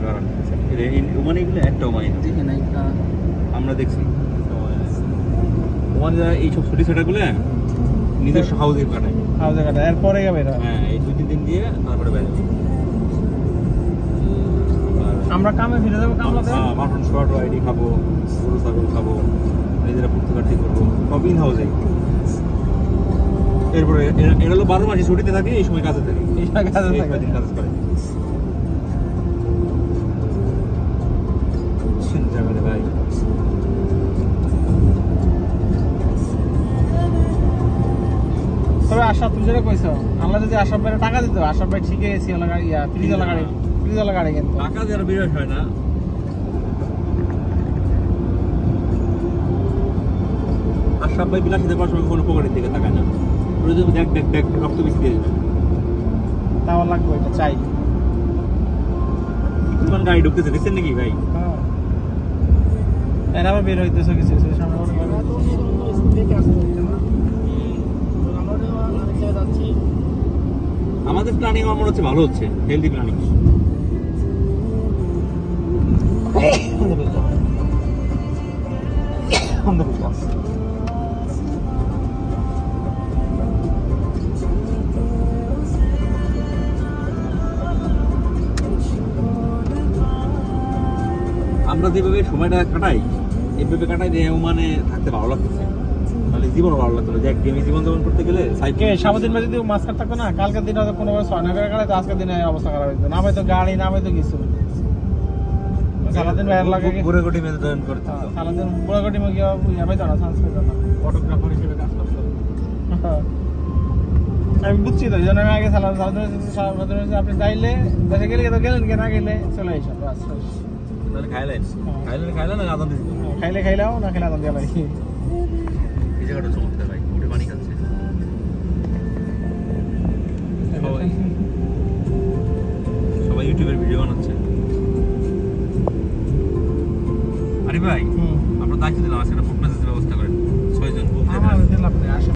কারণ ওমানে এগুলো একটা ওমানে দেখে নাই আমরা দেখছি ওমানে যারা এইসব ছুটি সেটাগুলো নিজস্ব হাউসে কাটায় এরপরে যাবে হ্যাঁ এই 2-3 দিন দিয়ে তারপরে বের আমরা কামে ফিরে যাবো কামলাতে মাটন শর্ট আইডি খাবো গরু ছাগল খাবো নিজেরা পুর্তকাটি করবো সব ইন হাউসে এরপরে এটা হলো 12 মাসে ছুটিতে থাকে এই সময় কাজে থাকে এই সময় কাজে থাকে কাজ করে ভাই তবে আশা তুমি যেটা কইছো আল্লাহ যদি আশাব ভাইয়ের টাকা দিত আশাব ভাই ঠিকই এসি ওলা গাড়ি ফ্রিজ ওলা গাড়ি কিন্তু টাকা দেওয়ার বিরাট হয় না আশাব ভাই বিলাসিতে পাওয়ার সময় কোনো পকেটের দিকে তাকায় না ওরা যদি দেখ রক্ত বেশি দিয়ে দেবে তাও লাগবে এটা চাই কিছুমান গাড়ি ঢুকতেছে দেখছেন নাকি ভাই হ্যাঁ এরা আবার বের হইতেছে কিছু সামনে আমাদের প্ল্যানিং আমার মনে হচ্ছে ভালো হচ্ছে হেলদি প্ল্যানিং আমরা যেভাবে সময়টা কাটাই এইভাবে কাটাই যে মানে থাকতে ভালো লাগতেছে মানে জীবন ভালো লাগতো যে একদিন জীবন যাপন করতে গেলে সারাদিন মাঝে যদি মাছ কাট থাকতো না কালকের দিন হয়তো কোনোভাবে 6 টাকা কাটে তো আজকের দিনে অবস্থা খারাপ হইতো না তো গাড়ি না তো কিছু সারাদিন বাইরে লাগে পুরোগটি মেনটেন করতে সারাদিন পুরোগটি মে গিয়ে যাবে তো না চান্স পেতো না ফটোগ্রাফার হিসেবে কাজ করতে আমি বুঝছি তো জানা আগে সারাদিন আপনি যাইলে দেশে গেলে তো গেলেন না গেলে চলে এসো বাস তাহলে খাইলেন না আদান দিছি খাইলাও না খেলে আদান দিয়া ভাই এই জায়গাটা চমৎকার ভাই উঠে পানি খাচ্ছে সবাই ইউটিউবের ভিডিও বানাচ্ছে আরে ভাই আমরা দায়িত্ব দিলাম আজকে একটা ফুড মেসেজের ব্যবস্থা করেন 6 জন